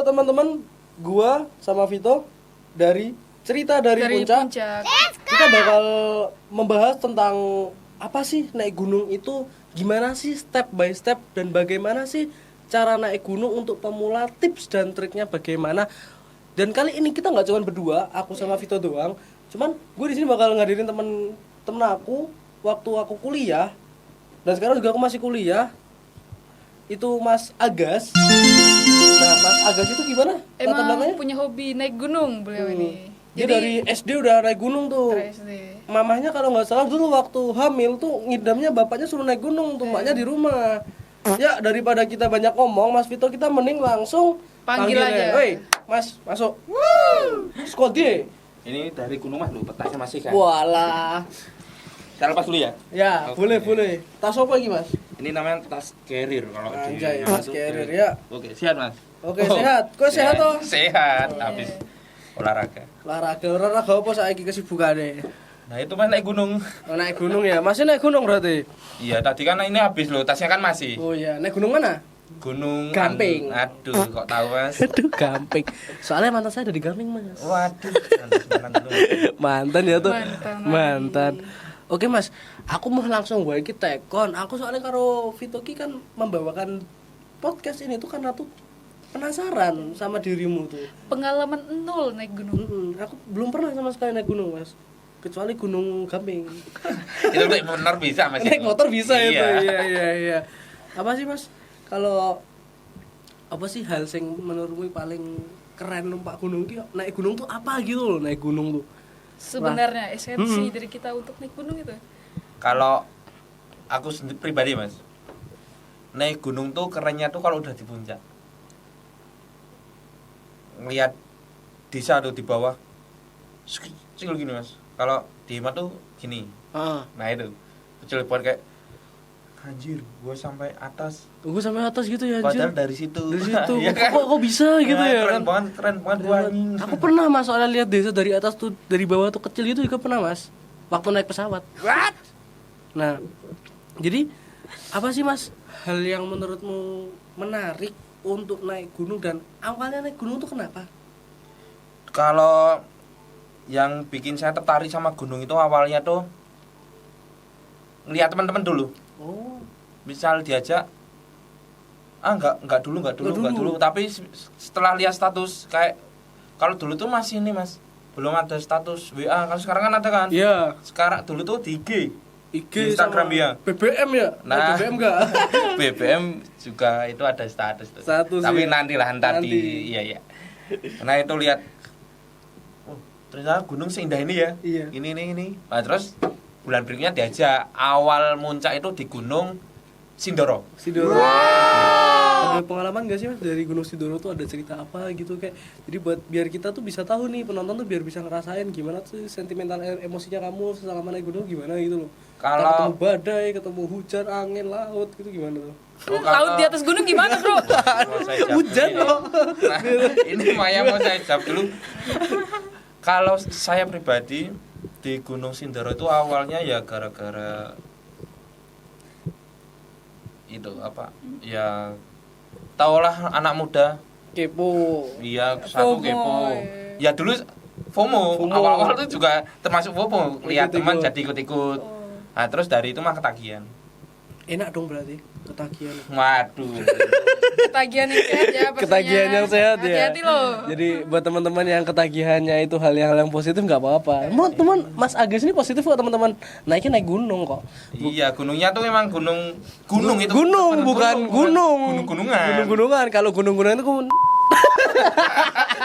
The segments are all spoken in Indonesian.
Halo teman-teman, gua sama Vito dari Cerita dari Puncak. Kita bakal membahas tentang apa sih naik gunung itu, gimana sih step by step dan bagaimana sih cara naik gunung untuk pemula, tips dan triknya bagaimana. Dan kali ini kita nggak cuma berdua, aku sama Vito doang. Cuman gue di sini bakal ngadirin temen aku waktu aku kuliah. Dan sekarang juga aku masih kuliah. Itu Mas Agas. Nah, Mas Agas itu gimana? Emang punya hobi naik gunung beliau ini. Dia dari SD udah naik gunung tuh. SD. Mamahnya kalau nggak salah dulu waktu hamil tuh ngidamnya bapaknya suruh naik gunung, tuh mbaknya di rumah. Ya daripada kita banyak ngomong, Mas Vito, kita mending langsung Panggil aja. Woi, Mas, masuk. Skodi. Ini dari gunung Mas, lu petasnya masih kan? Walah. Saya lepas dulu ya? Ya, Oke. boleh. Tas apa lagi, Mas? Ini namanya tas carrier kalau Anjay, di tas carrier ya. Oke, sehat Mas? Oke, sehat. Kok sehat toh? Sehat, habis olahraga. Olahraga apa saiki kesibukane? Nah itu Mas naik gunung. Oh, naik gunung ya. Masih naik gunung berarti? Iya, tadi kan ini habis loh, tasnya kan masih. Oh iya, naik gunung mana? Gunung Gamping. Aduh, kok tahu Mas? Aduh, Gamping. Soalnya mantan saya ada di Gamping, Mas. Waduh, mantan dulu. Mantan ya tuh. Mantan. Oke, Mas. Aku mau langsung wae iki tekon. Aku soalnya karo Vito ki kan membawakan podcast ini tuh karena tuh penasaran sama dirimu tuh. Pengalaman nol naik gunung. Aku belum pernah sama sekali naik gunung, Mas. Kecuali Gunung Gamping. Itu naik motor bisa Mas. Naik motor bisa itu. Iya. Iya. Apa sih, Mas? Kalau apa sih hal sing menurutmu paling keren numpak gunung ki? Naik gunung tuh apa gitu loh, naik gunung tuh. Sebenarnya esensi dari kita untuk naik gunung itu. Kalau aku sendiri pribadi Mas, naik gunung tuh kerennya tuh kalau udah di puncak. Ngeliat desa tuh di bawah, kecil gini Mas. Kalau di Hima tuh gini. Nah itu, kecil buat kayak anjir, gua sampai atas. Gue sampai atas gitu ya, anjir. Padahal dari situ. Ya kan? Kok bisa gitu ya kan? Keren banget gua anjing. Aku pernah, Mas, soalnya lihat desa dari atas tuh, dari bawah tuh kecil gitu juga pernah, Mas. Waktu naik pesawat. What? Nah, jadi apa sih, Mas, hal yang menurutmu menarik untuk naik gunung dan awalnya naik gunung tuh kenapa? Kalau yang bikin saya tertarik sama gunung itu awalnya tuh lihat teman-teman dulu. Oh, Misal diajak enggak dulu, tapi setelah lihat status kayak kalau dulu tuh masih ini Mas, belum ada status WA, kalau sekarang kan ada kan? iya. Sekarang dulu tuh di IG Instagram sama ya. BBM ya? Nah. BBM enggak? BBM juga itu ada status tuh. Status, Tapi ya. nanti Nanti. iya. Nah itu lihat ternyata gunung seindah ini ya. Iya. Ini. Nah, terus bulan berikutnya diajak awal muncak itu di Gunung Sindoro. Sidoro. Ada pengalaman gak sih, Mas, dari Gunung Sidoro tuh ada cerita apa gitu kayak. Jadi buat biar kita tuh bisa tahu nih, penonton tuh biar bisa ngerasain gimana tuh sentimental emosinya kamu selama naik gunung gimana gitu loh. Kalau- ketemu badai, ketemu hujan, angin, laut gitu gimana tuh? Laut di atas gunung gimana, Bro? Mau saya jawab Hujan dulu ya. loh. Nah, ini Maya mau saya jawab dulu. Kalau saya pribadi di Gunung Sindoro itu awalnya ya gara-gara itu apa? Ya tahulah anak muda. Kepo. Iya, satu FOMO, kepo. ya. Ya dulu FOMO. Awal-awal itu juga termasuk FOMO. Lihat teman Ikut-ikut. jadi ikut-ikut. Nah, terus dari itu mah ketagihan. Enak dong berarti ketagihan. Waduh. Ketagihan yang sehat ya pastinya. Ketagihan yang sehat ya. Hati-hati loh. Jadi buat teman-teman yang ketagihannya itu hal yang positif nggak apa-apa. Mau teman Mas Agus ini positif kok teman-teman. Naiknya naik gunung kok. Iya, gunungnya tuh memang gunung itu. Gunung bukan gunung. Gunung-gunungan. Gunung-gunungan. Kalau gunung-gunungan itu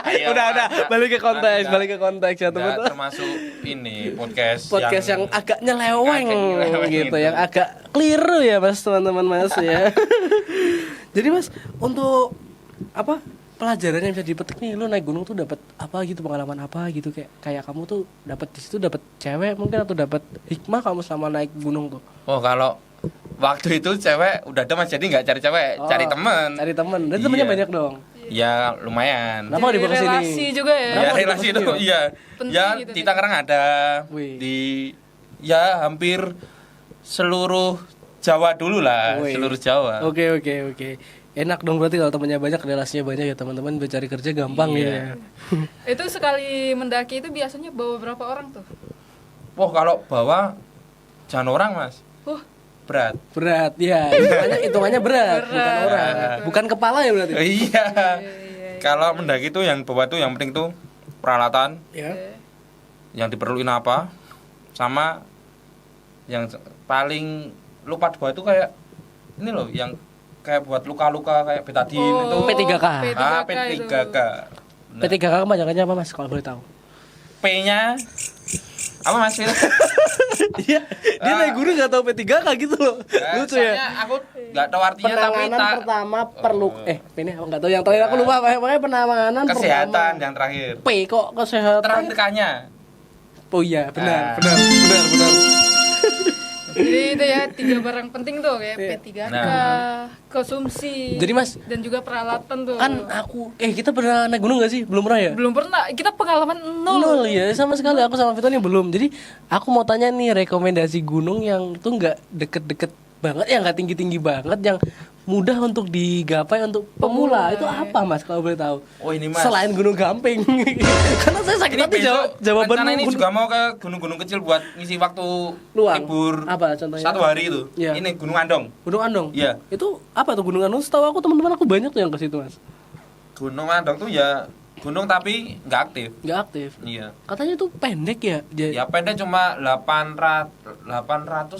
Ayo, udah balik ke konteks ya Nggak teman-teman. termasuk ini podcast Yang agak nyeleweng agak nyeleweng gitu, itu. yang agak keliru ya Mas, teman-teman Mas ya. Jadi Mas, untuk apa pelajaran yang bisa dipetik nih, lu naik gunung tuh dapat apa gitu, pengalaman apa gitu, kayak kamu tuh dapat di situ dapat cewek mungkin atau dapat hikmah kamu selama naik gunung tuh. Oh, kalau waktu itu cewek udah ada Mas, jadi nggak cari cewek, Oh, cari temen. Cari temen. Dan temennya Iya. banyak dong. Ya lumayan. Kenapa Jadi dibawa ke sini? relasi juga ya. Ya Kenapa relasi itu dibawa ke sini iya. Penting Ya gitu, di Dik. Tangerang ada. Wih. Di ya hampir seluruh Jawa dulu lah, Wih. seluruh Jawa. Oke. Enak dong berarti kalau temannya banyak, relasinya banyak ya teman-teman, biar cari kerja gampang gitu ya. Itu sekali mendaki itu biasanya bawa berapa orang tuh? Wah, kalau bawa jangan orang, Mas. Berat. Berat ya, hitungannya berat, bukan orang. Bukan kepala ya berarti. Iya. Kalau mendaki itu yang bawa tuh yang penting tuh peralatan. Ya. Yang diperluin apa? Sama yang paling lupa dibawa itu kayak ini loh, yang kayak buat luka-luka kayak betadine itu. P3K. P3K. P3K kepanjangannya apa Mas kalau boleh tahu? P-nya apa Mas? Iya, dia naik gunung nggak tahu P3K gitu loh. Lucu ya. Soalnya aku nggak tahu artinya tapi Penanganan pertama perlu ini aku nggak tahu yang terakhir aku lupa pokoknya penanganan kesehatan pertama. yang terakhir. P kok kesehatan. Terakhir K-nya. Oh iya, benar. Jadi itu ya 3 barang penting tuh kayak P3K, konsumsi. Jadi Mas, dan juga peralatan tuh. kan aku kita pernah naik gunung gak sih? Belum pernah ya? Belum pernah. Kita pengalaman nol ya, sama sekali aku sama Vito ini belum. Jadi aku mau tanya nih rekomendasi gunung yang itu nggak deket-deket banget, yang nggak tinggi-tinggi banget, yang mudah untuk digapai untuk pemula. Itu apa Mas kalau boleh tahu? Oh ini Mas. Selain Gunung Gamping. Karena saya sakit hati jawaban rencana ini juga mau ke gunung-gunung kecil buat ngisi waktu luang. libur. Apa contohnya? 1 hari itu. Ya. Ini Gunung Andong. Gunung Andong. Iya. Itu apa tuh Gunung Andong? Setahu aku teman-teman aku banyak tuh yang ke situ Mas. Gunung Andong tuh ya gunung tapi nggak aktif. Nggak aktif. Iya. Katanya tuh pendek ya. Ya pendek cuma 800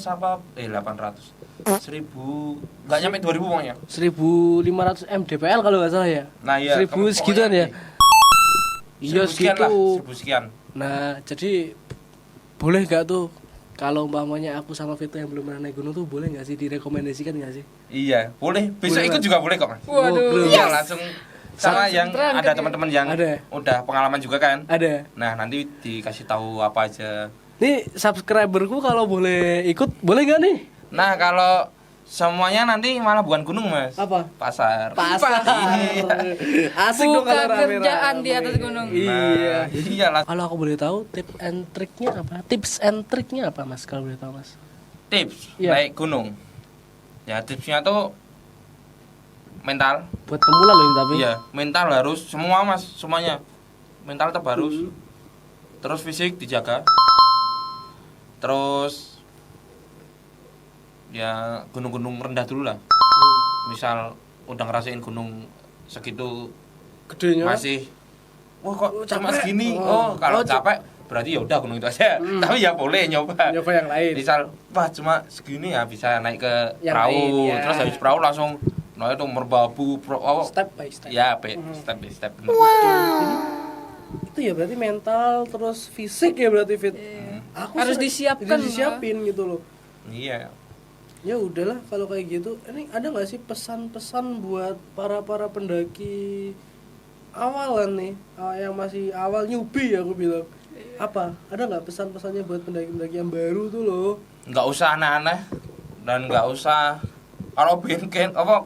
apa 800 1000 nggak nyampe 2000 pokoknya. 1500 mdpl kalau nggak salah ya. Nah iya 1000 segituan ya. Iya 1000 sekian lah, segitu. 1000 sekian. Nah jadi boleh nggak tuh kalau umpamanya aku sama Vito yang belum pernah naik gunung tuh boleh nggak sih direkomendasikan nggak sih? Iya, boleh. Besok Boleh, ikut Mas. juga boleh kok, Mas. Waduh. Iya, langsung sama yang Berangkat ada ya? teman-teman yang Ada. udah pengalaman juga kan. Ada. Nah, nanti dikasih tahu apa aja. Nih subscriberku kalau boleh ikut boleh nggak nih? Nah, kalau semuanya nanti malah bukan gunung, Mas. Apa? Pasar. Pasar. Iya. Asik dong Bukan kalau rame-rame. kerjaan di atas gunung. Iya. Nah, iyalah. Kalau aku boleh tahu tips and triknya apa? Tips and triknya apa Mas kalau boleh tahu Mas? Tips Iya. naik gunung. Ya, tipsnya tuh mental. Buat pemula loh ini tapi. Iya, mental harus semua, Mas, semuanya. Mental tetap harus. Terus fisik dijaga. Terus ya gunung-gunung rendah dulu lah. Misal udah ngerasain gunung segitu Gedenya. masih wah kok cuma capek. segini. Oh. Kalau Oh, capek berarti ya udah gunung itu aja. Tapi ya boleh nyoba. Nyoba yang lain. Misal wah cuma segini ya bisa naik ke Yang perahu. lain, ya. Terus habis perahu langsung naik itu merbabu Step by step. ya step by step. Itu ya berarti mental terus fisik ya berarti Fit. Aku Harus disiapkan, disiapin gitu loh. Iya. Ya udahlah kalau kayak gitu. Ini ada nggak sih pesan-pesan buat para pendaki awalan nih, yang masih awal newbie ya aku bilang. Apa? Ada nggak pesan-pesannya buat pendaki-pendaki yang baru tuh loh? Nggak usah aneh-aneh dan nggak usah kalau bikin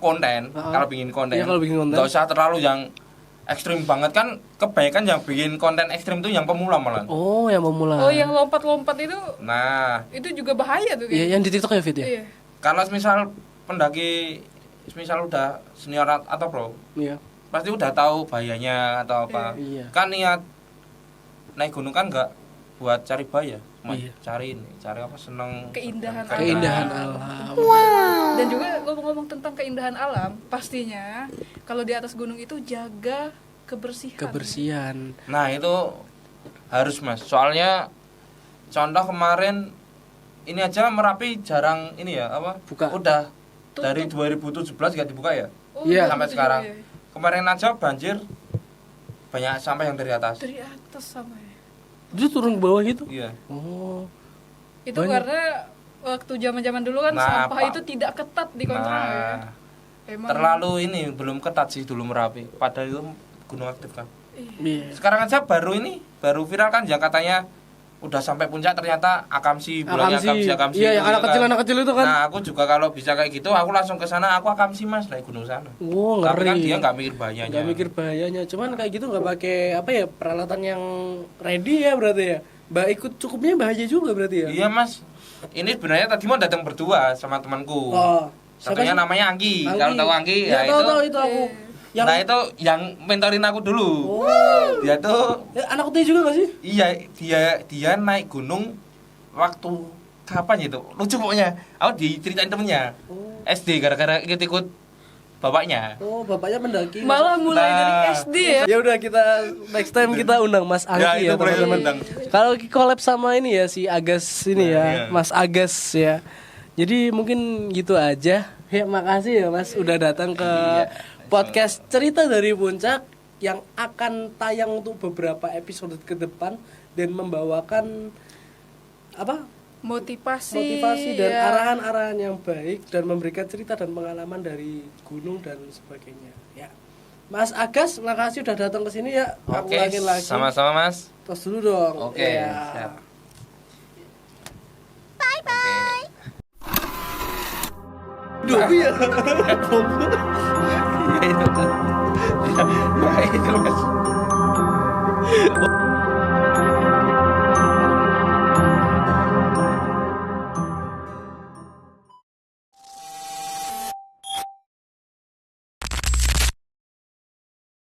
konten, kalau bikin konten, Iya, kalau bikin konten. nggak usah terlalu yang ekstrim banget kan. Kebanyakan yang bikin konten ekstrim tuh yang pemula malah. Oh, yang memulai. Oh, yang lompat-lompat itu Nah, juga bahaya tuh Iya, kayaknya. yang di TikTok ya Fit ya? Iya. kalau misal pendaki misal udah senior atau pro, Iya. pasti udah tahu bahayanya atau apa. Iya. Kan niat naik gunung kan nggak buat cari bahaya, cuma Iya. cari apa seneng Keindahan Keindahan alam. alam. Dan juga ngomong-ngomong tentang keindahan alam, pastinya kalau di atas gunung itu jaga kebersihan. Kebersihan. Nah itu harus Mas, soalnya contoh kemarin ini aja Merapi jarang ini ya apa? Buka. Udah Tutup. dari 2017 gak dibuka ya Oh, Iya. sampai itu sekarang. juga ya. Kemarin aja banjir banyak sampah yang dari atas. Dari atas sama ya. Dia turun ke bawah gitu? Iya. Oh. Itu Banyak. karena waktu zaman-zaman dulu kan Nah, sampah Pak. itu tidak ketat dikontrol ya. Nah, Emang terlalu ini belum ketat sih dulu Merapi. Padahal itu gunung aktif kan. Iya. Sekarang aja baru viral kan yang katanya udah sampai puncak ternyata Akamsi, bulannya Akamsi. Iya, yang itu anak kecil itu kan. Nah, aku juga kalau bisa kayak gitu, aku langsung ke sana, aku Akamsi Mas, naik gunung sana. Wow, Tapi kan ngeri. dia nggak mikir bahayanya. Nggak mikir bahayanya. Cuman kayak gitu nggak pakai apa ya peralatan yang ready ya berarti ya. Ikut cukupnya bahaya juga berarti ya. Iya Mas, ini sebenarnya tadi mau datang berdua sama temanku. Oh. Satunya Siapa sih? namanya Anggi. Anggi. Kalau tahu Anggi Ya, ya, tahu itu aku. Yang Nah itu yang mentorin aku dulu. Dia tuh anak UTI juga gak sih? iya dia naik gunung waktu kapan itu? Lucu pokoknya. Aku diceritain temennya. SD gara-gara ikut bapaknya. Oh, bapaknya mendaki. Malah mulai dari Nah. SD ya. Ya udah kita next time kita undang Mas Angki Ya, ya, itu boleh teman-teman. undang. Kalau collab sama ini ya si Agas ini Nah, ya, iya. Mas Agas ya. Jadi mungkin gitu aja. Ya makasih ya Mas udah datang ke podcast Cerita dari Puncak yang akan tayang untuk beberapa episode ke depan dan membawakan apa? Motivasi dan ya. arahan-arahan yang baik dan memberikan cerita dan pengalaman dari gunung dan sebagainya. Ya. Mas Agas, makasih udah datang ke sini ya. Aku Oke, ulangin lagi. sama-sama Mas. Tos dulu dong. Oke, Ya. siap. Duh, iya. Iya itu. Ya, itu Mas.